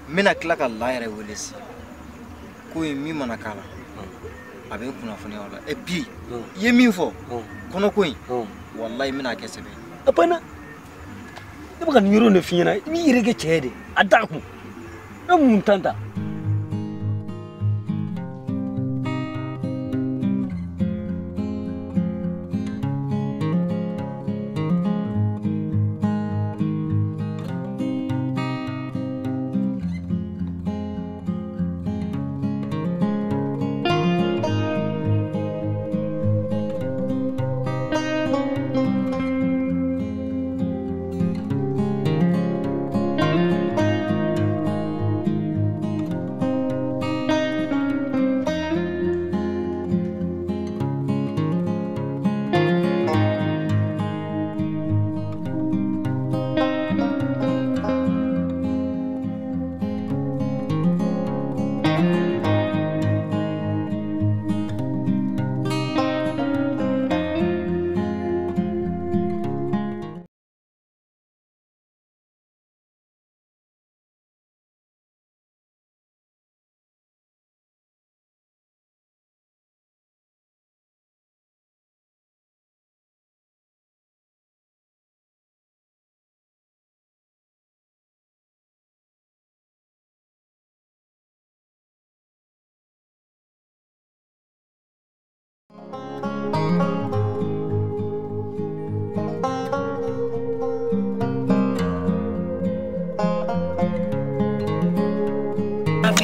Mina kila ka la yɛrɛ wele si ko ye min mana kala a bɛ kunnafoniya wala et puis i ye min fɔ kɔnɔko in wallahi mina kɛ sɛbɛ a banna ne bɛ ka nin yɔrɔ de f'i ɲɛna i b'i yɛrɛ kɛ cɛ de a da kun e mun tan ta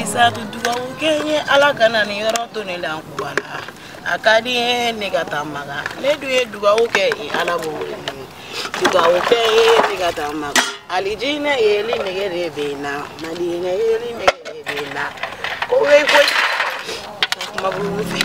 Satu dua ukenya ala kana ni yoro to ne la kubala akadi ne gata maga ne duye dua uke ala bo dua uke ne gata maga alijina yeli ne gere bena madina yeli ne gere bena ko we ko mabuzi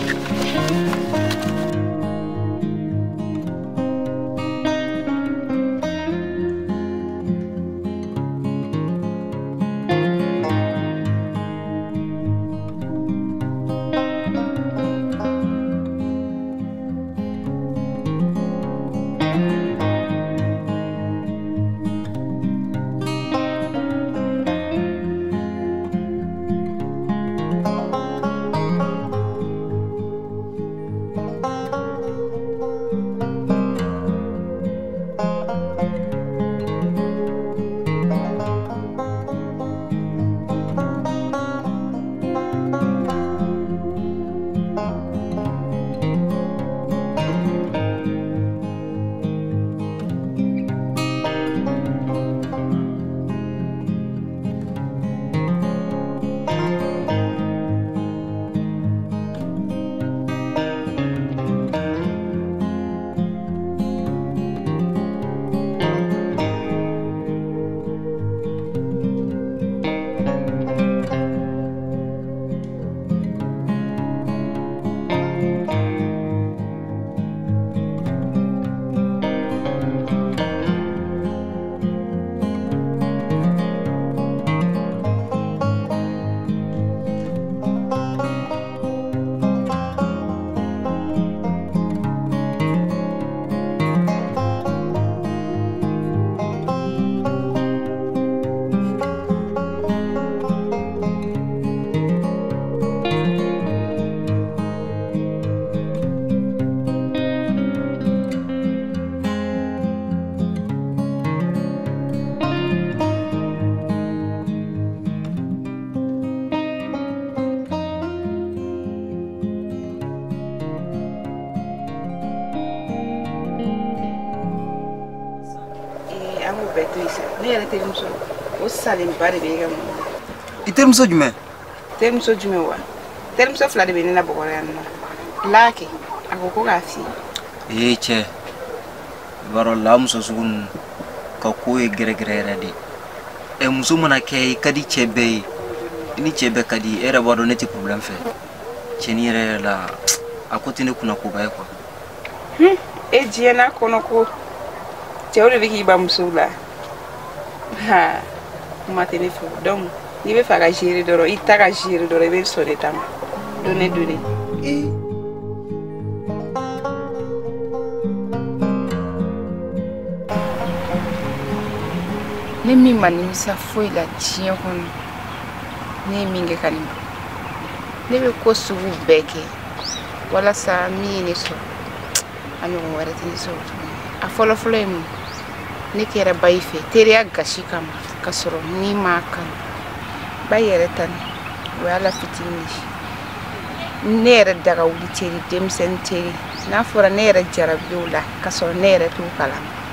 Termuso o salim bari be gam termuso jume wa termuso fla de be na bokore anna laki akoko gafi che baro la muso sugun ka ko e gere radi e muso mana ke kadi chebe ni chebe kadi era bado neti problem fe cheni re la akotine kuna ko bae kwa e jiena kono ko tewle biki ba musula ha matene fo donc ni be faga gérer doro itaka gérer doro be so de tam donner ne min ma nimisa foyi la diɲɛ kɔnɔ ne ye min kɛ ka nin ne bɛ ko sugu bɛɛ kɛ walasa min ye ne sɔrɔ a ɲɔgɔn wɛrɛ tɛ ne sɔrɔ tuguni a fɔlɔfɔlɔ ye mun ne kɛra Bayi fɛ teriya gasi kama ka sɔrɔ ni ma kanu Bayi yɛrɛ tani o y'a la fitinin ne yɛrɛ daga wuli teri denmisɛnnin teri n'a fɔra ne yɛrɛ jarabi o la ka sɔrɔ ne yɛrɛ t'o kalama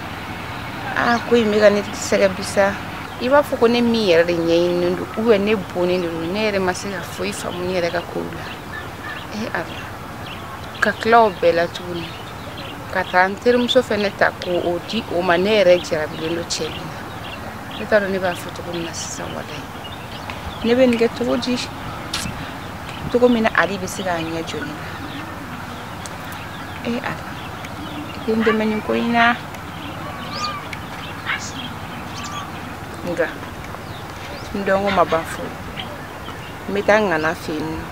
ko in bɛ ka ne sɛgɛ bisa i b'a fɔ ko ne min yɛrɛ de ɲɛɲininen don ou bien ne bonnen de don ne yɛrɛ ma se ka foyi faamu ne yɛrɛ ka kow la ala ka tila o bɛɛ la tuguni ka taa n terimuso fɛnɛ ta k'o di o ma ne yɛrɛ jarabilen don cɛ min na ne t'a dɔn ne b'a fɔ cogo min na sisan walayi ne bɛ nin kɛ cogo di cogo min na Ali bɛ se k'a ɲɛ jɔ ne la ala i tɛ n dɛmɛ nin ko in na nga ndongo ma ban fo n bɛ taa n ŋana fɛ yen nɔ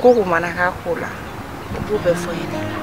ko ko mana k'a ko la o b'o bɛɛ fɔ n ɲɛna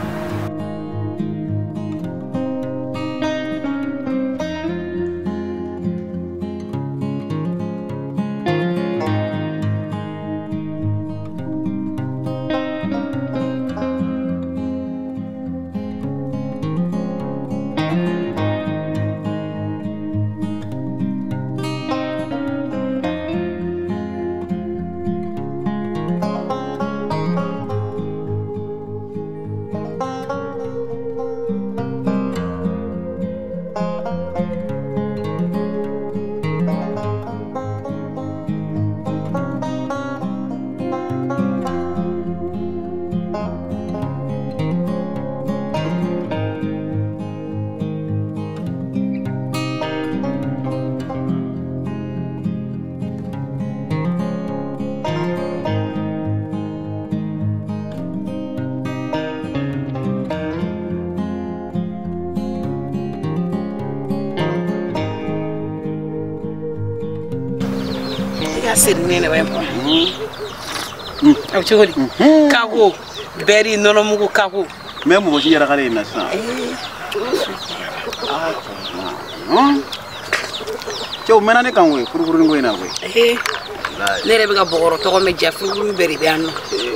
Sirine ne wempo chogodi kago beri nono mugo kago même mo ci yara xale na sa ciow menane kan we pour ngoy na we ne rebe ga bogoro to ko me jafu beri be anno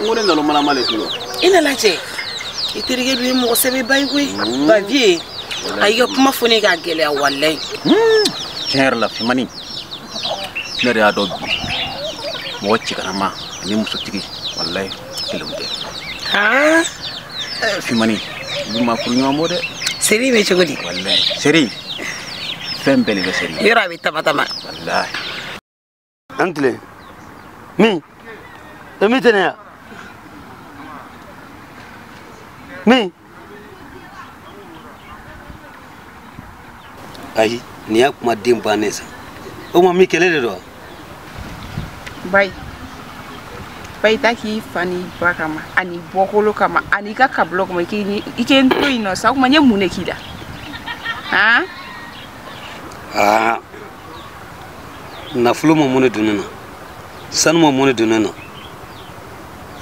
ngone ngalo mala male tio ina laje itirige du mo sebe bay goy ba vie ayo kuma fone ga gele wallahi cher la fi mani ne ya do mo ci kana ma ni muso tigi wallahi kilumde fi mani duma pour ñomo de seri be chogodi wallahi seri fembele be seri yora be tamatama wallahi antle mi emitene mi ai ni ya kuma dimba nesa o ma mi kelele do Bayi ta k'i fani ba kama ani bɔkolo kama ani ka kabilo kama ike nto ino sa kuma nye mune kida nafolo ma mune dunena sanu ma mune dunena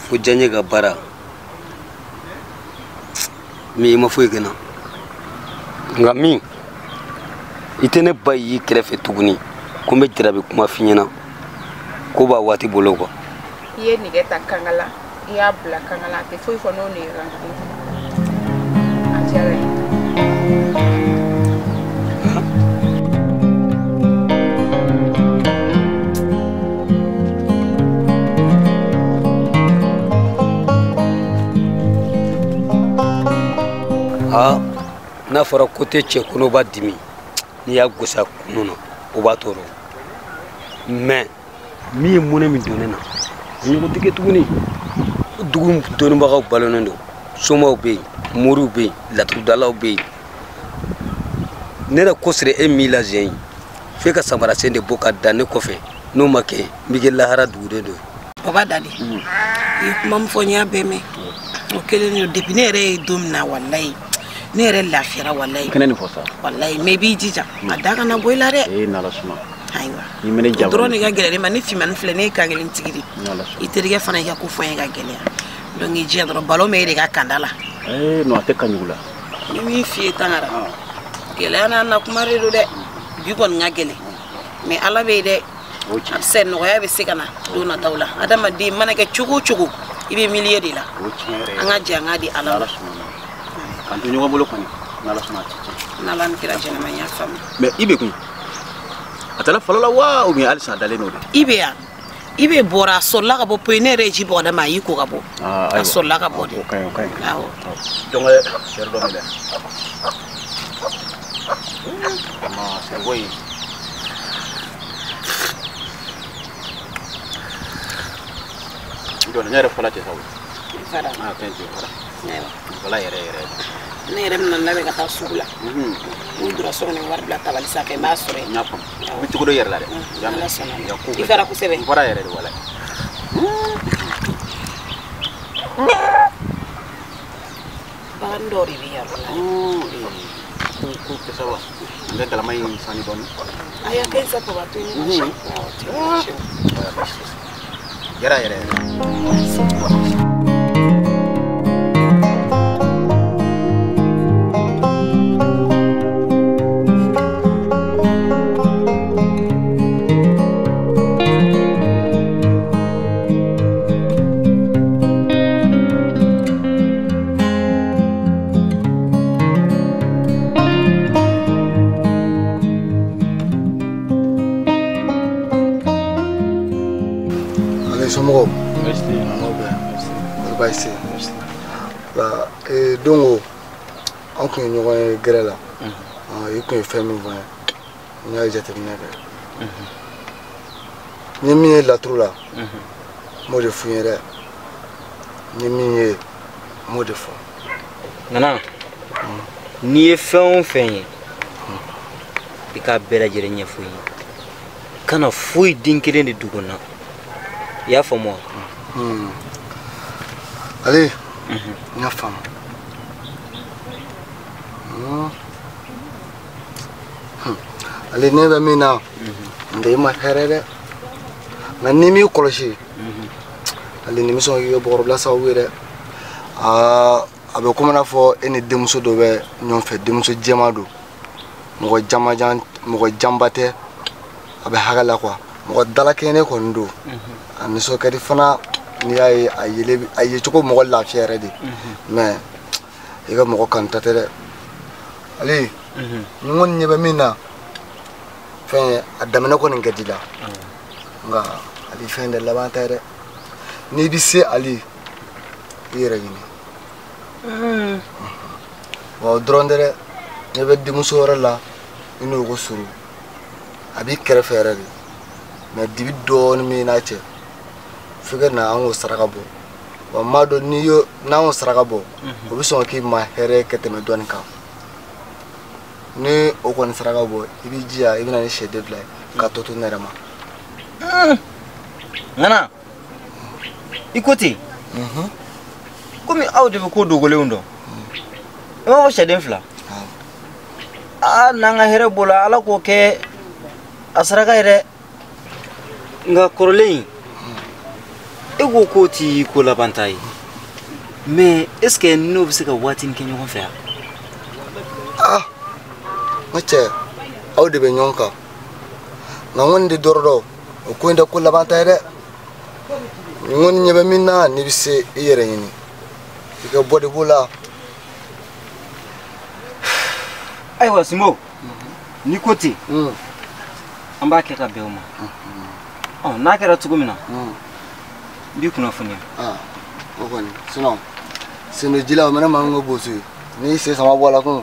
fo janye ga bara mi ma fo igena nga mi itene bayi krefe tuguni ko me jirabe kuma finyena ko ba wati bolo ko ye nige ta kangala ya bla kangala te foi fo no ni rangu ajara na fara kote che kuno ba dimi ni ya gosa kuno o ba toro mais mi mune mi donena ni ko tike tuguni dugum donu ba ko balonondo somo be moru be latu dalaw be ne da kosre e mila jen fe ka samara sende boka dane kofe no make miguel lahara dude do baba dadi mam fonya be me o kele ni depuis ne re domna wallahi ne re la fira wallahi kenani fosa wallahi maybe jija adaka na boyla re na la suma aywa ni mene jabo drone ga gele ma ni fiman fle ne ka gele tigiri itirige fana ya ko fonya ga gele donc i jendro balo me re ga kandala no ate kanyula ni mi fi tangara gele ana na kuma re do de bi gon nga gele mais ala be de sen no ya be sikana do na tawla adama di manake chugu ibe milier de la anga janga di ala kan to nyogo bolo koni na la sona na lan kira jena manya fam mais ibe kun atala falola wa ou bien alisa dalé no ibe bora solla ka bo pene reji bo da mayi ko ka bo solla ka bo de okay awo donc cher do mi le ma c'est boy do na ñare fala ci saw fara thank you fara wala yere ne rem nan la ka ta sugula ni dura so ne war bla tabal sa ke ma sore ñapam bu ci ko do yer la de yalla sona ya ko ifara ku sebe fara yere wala bandori bi ya wala ko ke sawa nda dala may sani don aya ke sa ko batu ni yere Somo merci merci la dongo on ko ñoy géré la yi ko fami va ñay jate nebe ni mi la trula mo de funyere ni mi mo de fo nana ni fɛn fɛn i ka bɛɛ lajɛlen ɲɛfɔ ye kana foyi den kelen de dugu na i y'a faamu wa ale n y'a faamu ale ne bɛ min na n de ma hɛrɛ dɛ nka ni m'i kɔlɔsi ale nimisɔn k'i kɛ bɔgɔrɔbila sababu ye dɛ a bɛ komi n'a fɔ e ni denmuso dɔ bɛ ɲɔgɔn fɛ denmuso jɛma don mɔgɔ janba tɛ a bɛ hakɛ la quoi mɔgɔ dalakɛɲɛ kɔni don a nisɔn ka di fana n'i y'a ye a ye cogo mɔgɔ lafiya yɛrɛ de mais i ka mɔgɔ kanuta tɛ dɛ ale ni kɔni ɲɛ bɛ min na fɛn ye a daminɛ kɔni ka di la nka ale fɛn de laban ta ye dɛ n'i bɛ se ale i yɛrɛ ɲini wa o dɔrɔn tɛ dɛ n'i bɛ denmuso wɛrɛ la i n'o ko suru a b'i kɛrɛfɛ yɛrɛ de mais dibi dɔɔni min n'a cɛ f'i ka na an k'o saraka bɔ wa n b'a dɔn n'an k'o saraka bɔ o bɛ sɔn k'i ma hɛrɛ ka tɛmɛ dɔɔni kan ni o kɔni saraka bɔ i b'i jija i bɛna ni sɛden fila ye k'a tɔ to ne yɛrɛ ma. Nana i ko ten komi aw de bɛ ko dogolenw dɔn i m'a fɔ sɛden fila n'an ka hɛrɛ b'o la ala k'o kɛ a saraka ye dɛ nka kɔrɔlen e ko k'o ti ko laban ta ye mais est ce que n'o bɛ se ka waatinin kɛ ɲɔgɔn fɛ yan. n cɛ aw de bɛ ɲɔgɔn kan nka n kɔni de dɔrɔ dɔn o ko in tɛ ko laban ta ye dɛ n kɔni ɲɛ bɛ min na n'i bɛ se i yɛrɛ ɲini i ka bɔ de b'o la. ayiwa Simbo ni ko ten an b'a kɛ ka bɛn o ma n'a kɛra cogo min na n b'i kunnafoniya. o kɔni sinon sendojilaw o mɛnɛ maa min ka boso ye n'i sen sama bɔ a la kun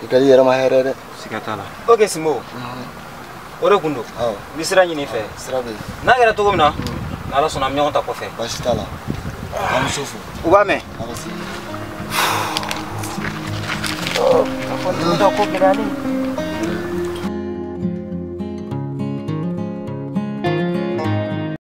i ka di i yɛrɛ ma hɛrɛ dɛ. siga t'a la. ok Simbo o de kun don n bɛ sira ɲini i fɛ sira bɛ yen n'a kɛra cogo min na n'ala sɔnna an bɛ ɲɔgɔn ta kɔfɛ. baasi t'a la a muso fo. u b'a mɛn. a bɛ se. a fɔ n tɛ ko gɛlɛyalen.